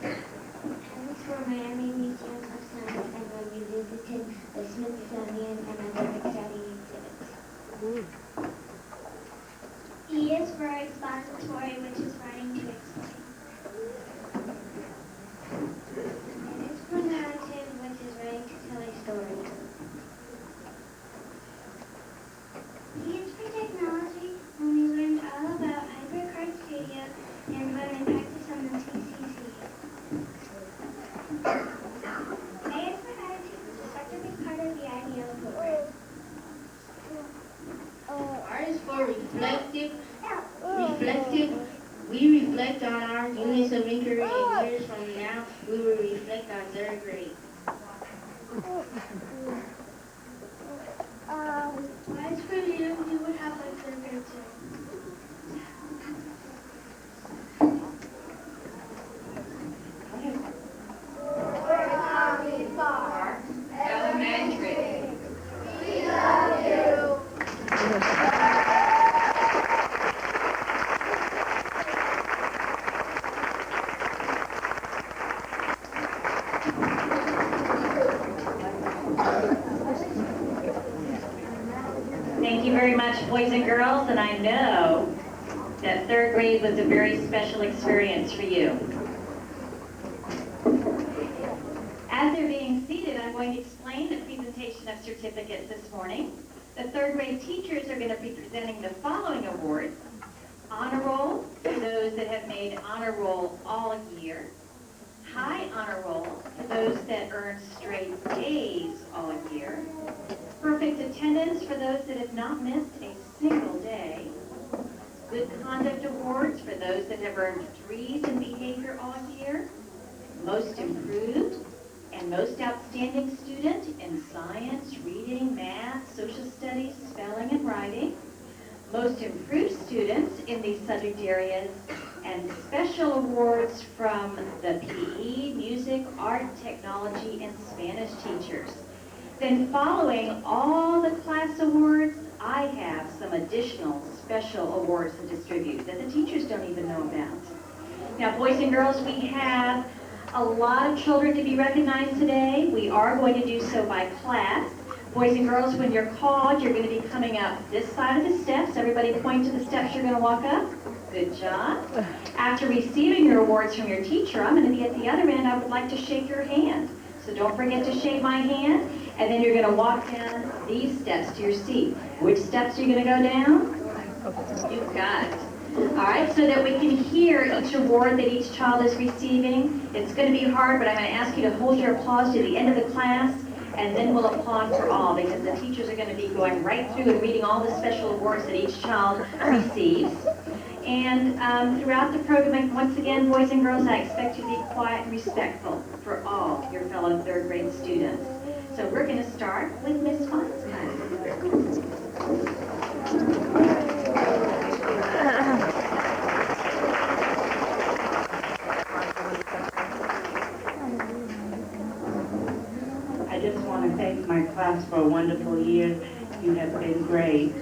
M is for Miami Museum of Science, and when we visited the Smithsonian and other exciting exhibits. E is for expository, which is writing to explain. N is for narrative, which is writing to tell a story. P is for technology, and we learned all about HyperCard Studio and when we practice on the TCC. A is for attitude, which is such a big part of the IDEO program. R is for reflective. We reflect on our units of inquiry, and years from now, we will reflect on third grade. Y is for you, we would have like third grade too. Elementary. girls, and I know that third grade was a very special experience for you. As they're being seated, I'm going to explain the presentation of certificates this morning. The third grade teachers are going to be presenting the following awards. Honor Roll for those that have made honor roll all year. High honor roll for those that earned straight A's all year. Perfect attendance for those that have not missed a single day. Good conduct awards for those that have earned 3s in behavior all year. Most improved and most outstanding student in science, reading, math, social studies, spelling, and writing. Most improved students in these subject areas, and special awards from the PE, music, art, technology, and Spanish teachers. Then following all the class awards, I have some additional special awards to distribute that the teachers don't even know about. Now, boys and girls, we have a lot of children to be recognized today. We are going to do so by class. Boys and girls, when you're called, you're going to be coming up this side of the steps. Everybody point to the steps you're going to walk up. Good job. After receiving your awards from your teacher, I'm going to be at the other end. I would like to shake your hand. So don't forget to shake my hand. And then you're going to walk down these steps to your seat. Which steps are you going to go down? You got it. All right, so that we can hear each award that each child is receiving. It's going to be hard, but I'm going to ask you to hold your applause to the end of the class, and then we'll applaud for all, because the teachers are going to be going right through and reading all the special awards that each child receives. And throughout the program, once again, boys and girls, I expect you to be quiet and respectful for all your fellow third grade students. So we're going to start with Miss Fon's class. I just want to thank my class for a wonderful year. You have been great.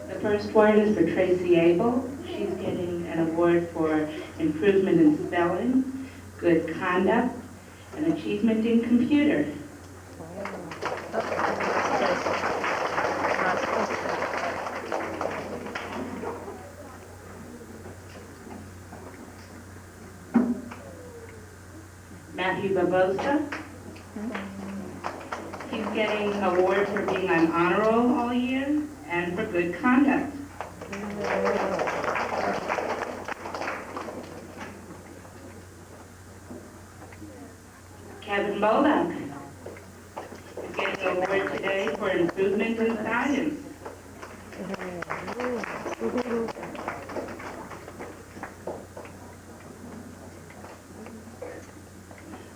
The first one is for Tracy Abel. She's getting an award for improvement in spelling, good conduct, and achievement in computer. Matthew Barbosa. He's getting an award for being on honor roll all year and for good conduct. Kevin Bolak is getting an award today for improvement in science.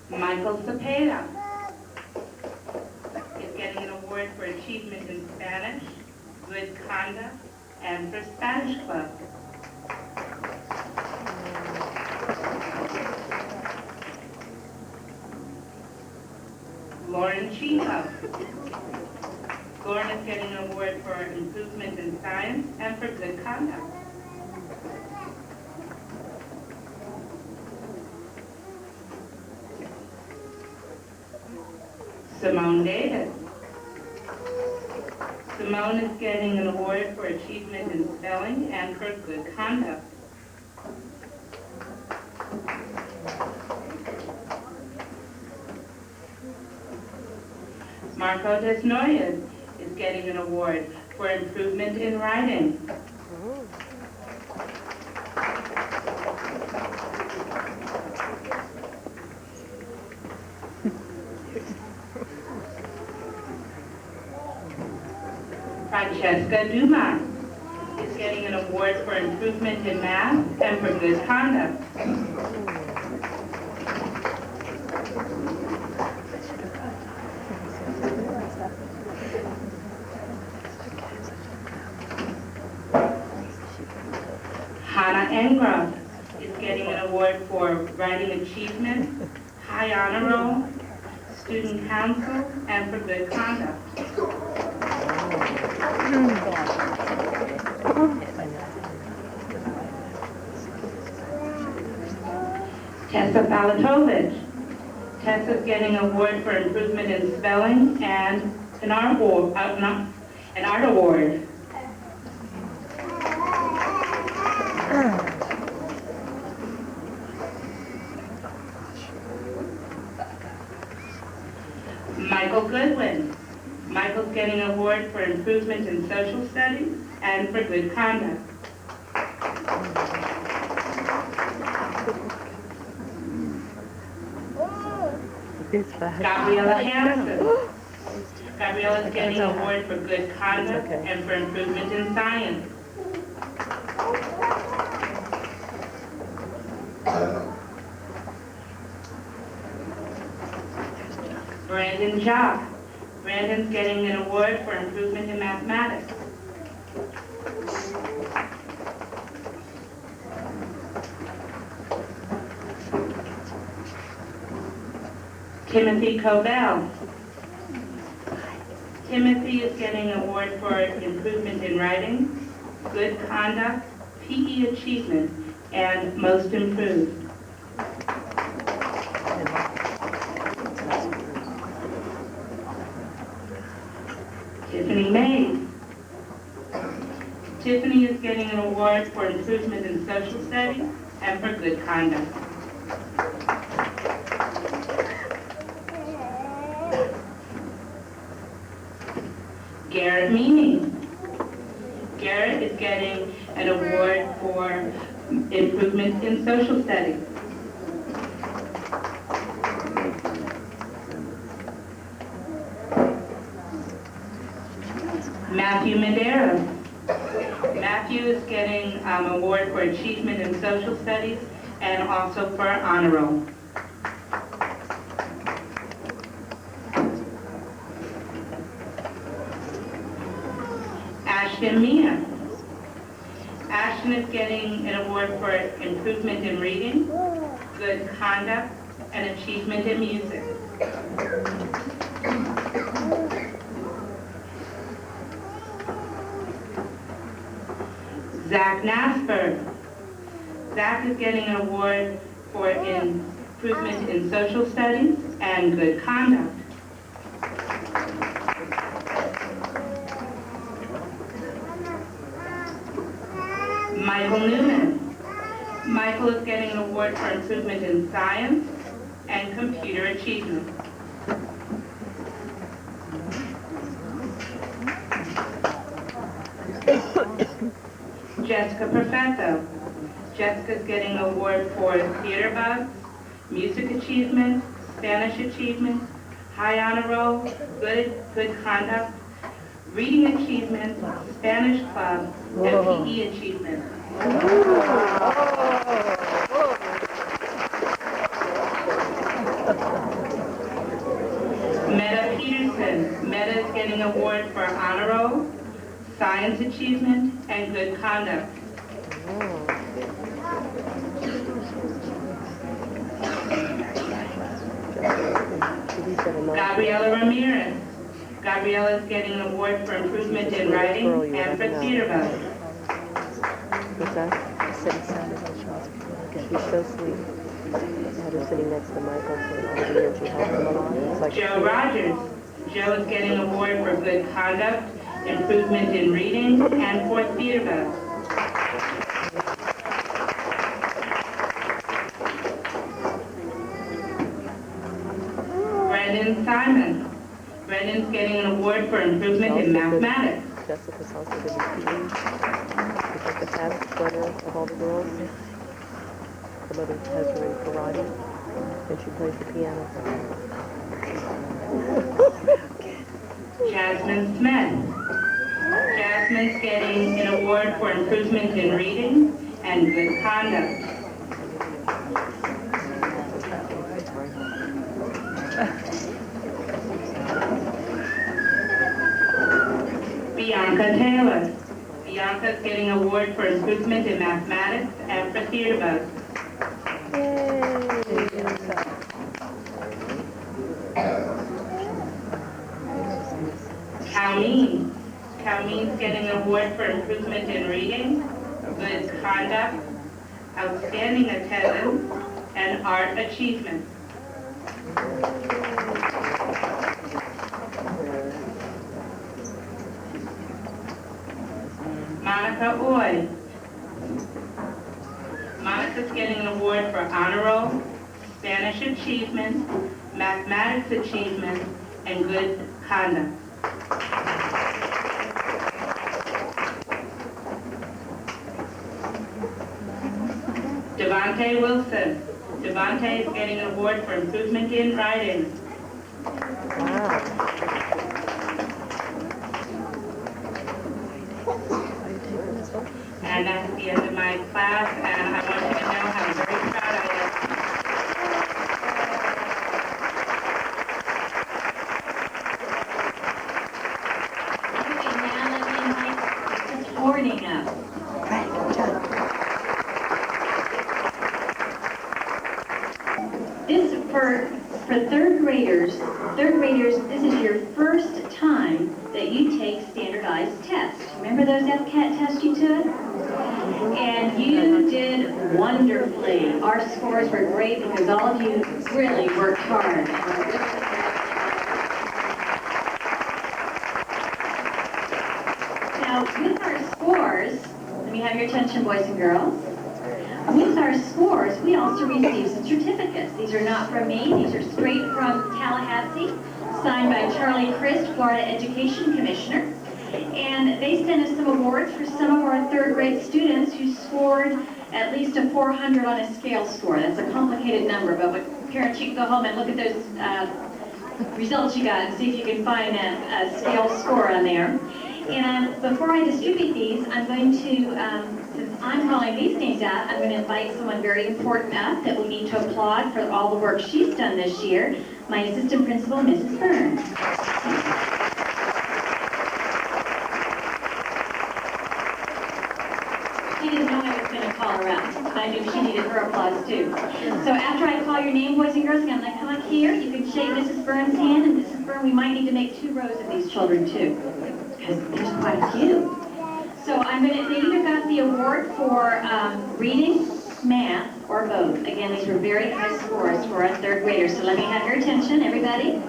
Michael Cepeda is getting an award for achievement in Spanish, good conduct, and for Spanish Club. Lauren Chico. Lauren is getting an award for improvement in science and for good conduct. Simone Davis. Simone is getting an award for achievement in spelling and for good conduct. Marco Desnoyes is getting an award for improvement in writing. Francesca Dumas is getting an award for improvement in math and for good conduct. Hannah Engram is getting an award for writing achievement, high honor roll, student council, and for good conduct. Tessa Balatovich. Tessa's getting an award for improvement in spelling and an art award. Michael Goodwin. Michael's getting an award for improvement in social studies and for good conduct. Gabriella Hansen. Gabriella's getting an award for good conduct and for improvement in science. Brandon Jock. Brandon's getting an award for improvement in mathematics. Timothy Cobell. Timothy is getting an award for improvement in writing, good conduct, PE achievement, and most improved. Tiffany Mays. Tiffany is getting an award for improvement in social studies and for good conduct. Garrett Meany. Garrett is getting an award for improvement in social studies. Matthew Medeiros. Matthew is getting an award for achievement in social studies and also for honor roll. Ashton Mia. Ashton is getting an award for improvement in reading, good conduct, and achievement in music. Zach Nasper. Zach is getting an award for improvement in social studies and good conduct. Michael Newman. Michael is getting an award for improvement in science and computer achievement. Jessica Perfetto. Jessica's getting an award for theater buzz, music achievement, Spanish achievement, high honor roll, good conduct, reading achievement, Spanish club, and PE achievement. Meta Peterson. Meta is getting an award for honor roll, science achievement, and good conduct. Gabriela Ramirez. Gabriela is getting an award for improvement in writing and for theater buzz. What's that? I said it sounded like she's so sweet. I had her sitting next to Michael for a year. She helped him a lot. It's like Joe Rogers. Joe is getting an award for good conduct, improvement in reading, and for theater buzz. Brendan Simon. Brendan's getting an award for improvement in mathematics. Jessica's also good at PE. She's like the fattest brother of all the girls. Her mother has her in karate, and she plays the piano. Jasmine Smith. Jasmine's getting an award for improvement in reading and good conduct. Bianca Taylor. Bianca's getting an award for improvement in mathematics and for theater buzz. Calmeen. Calmeen's getting an award for improvement in reading, good conduct, outstanding attendance, and art achievements. Monica Oy. Monica's getting an award for honor roll, Spanish achievement, mathematics achievement, and good conduct. Devontae Wilson. Devontae is getting an award for improvement in writing. And that's the end of my class, and I want you to know how very proud I am. Okay, now let me invite Mrs. Horning up. This is for third graders. Third graders, this is your first time that you take standardized tests. Remember those FCAT tests you took? And you did wonderfully. Our scores were great because all of you really worked hard. Now, with our scores, let me have your attention, boys and girls. With our scores, we also receive some certificates. These are not from me. These are straight from Tallahassee, signed by Charlie Crist, Florida Education Commissioner. And they sent us some awards for some of our third grade students who scored at least a 400 on a scale score. That's a complicated number, but parents, you can go home and look at those results you got and see if you can find a scale score on there. And before I distribute these, I'm going to, since I'm calling these names out, I'm going to invite someone very important up that we need to applaud for all the work she's done this year, my assistant principal, Mrs. Burns. She didn't know I was going to call her out, but I knew she needed her applause too. So after I call your name, boys and girls, I'm going to come up here. You can shake Mrs. Burns' hand, and Mrs. Burns, we might need to make 2 rows of these children too, because there's quite a few. So I'm going to, they either got the award for reading, math, or both. Again, these were very high scores for us third graders, so let me have your attention, everybody.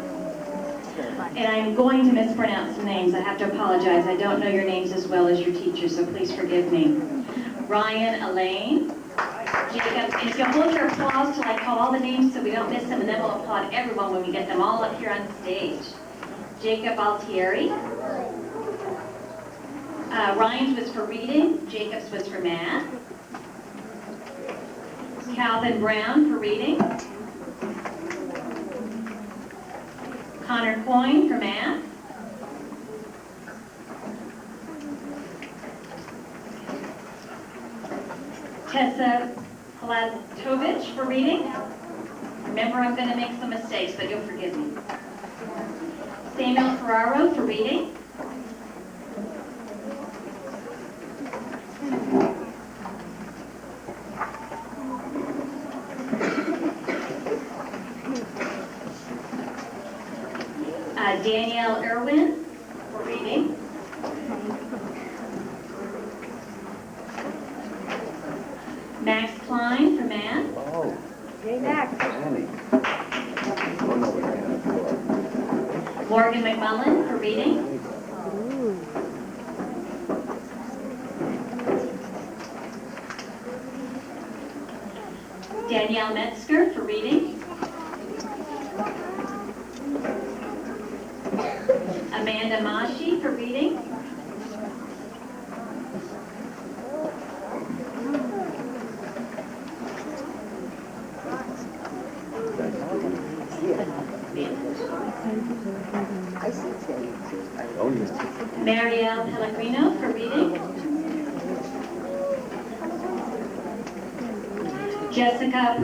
And I'm going to mispronounce some names. I have to apologize. I don't know your names as well as your teachers, so please forgive me. Ryan Elaine. Jacob, and if you'll hold your applause till I call all the names so we don't miss them, and then we'll applaud everyone when we get them all up here on stage. Jacob Altieri. Ryan's was for reading. Jacob's was for math. Calvin Brown for reading. Connor Coyne for math. Tessa Palatovich for reading. Remember, I'm going to make some mistakes, but you'll forgive me. Samuel Ferraro for reading. Danielle Irwin for reading. Max Klein for math. Oh. Hey, Max. Annie. Oh, no, we can't. Morgan McMullen for reading. Danielle Metzger for reading. Amanda Mashi for reading. Oh, yes. Marielle Pellegrino for reading. Jessica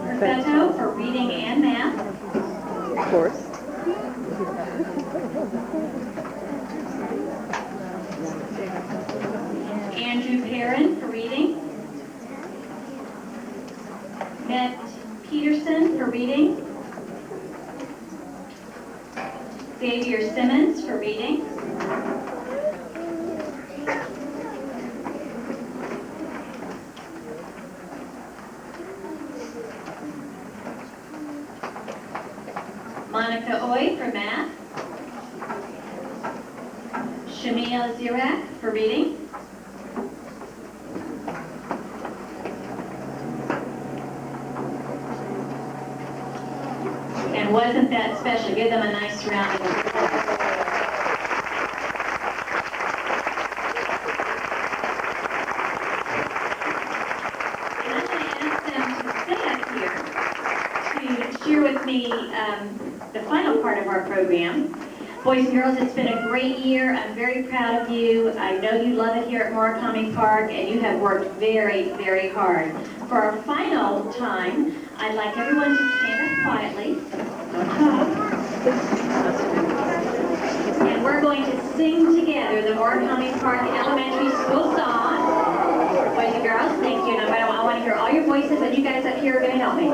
Perfetto for reading and math. Of course. Andrew Perrin for reading. Matt Peterson for reading. Xavier Simmons for reading. Monica Oy for math. Shamia Zirak for reading. And wasn't that special? Give them a nice round of applause. And I'm going to ask them to stay up here to share with me the final part of our program. Boys and girls, it's been a great year. I'm very proud of you. I know you love it here at Morikami Park, and you have worked very, very hard. For our final time, I'd like everyone to stand up quietly. Don't talk. And we're going to sing together the Morikami Park Elementary School song. Boys and girls, thank you. And I want to hear all your voices, and you guys up here are going to help me.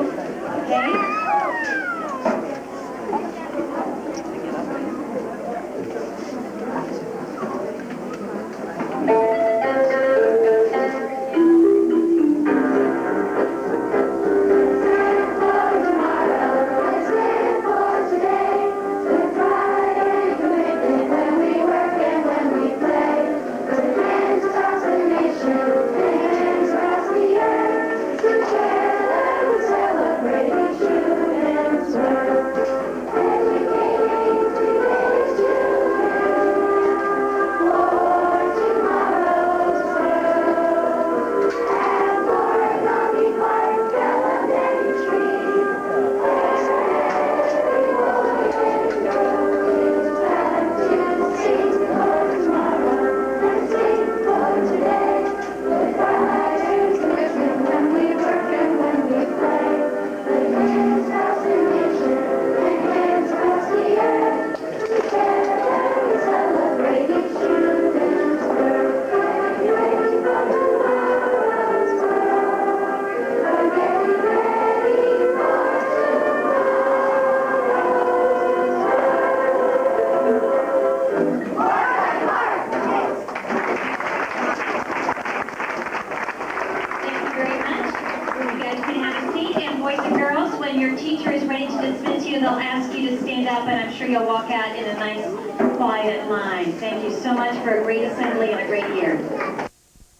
Okay? When your teacher is ready to dismiss you, they'll ask you to stand up, and I'm sure you'll walk out in a nice, quiet line. Thank you so much for a great assembly and a great year.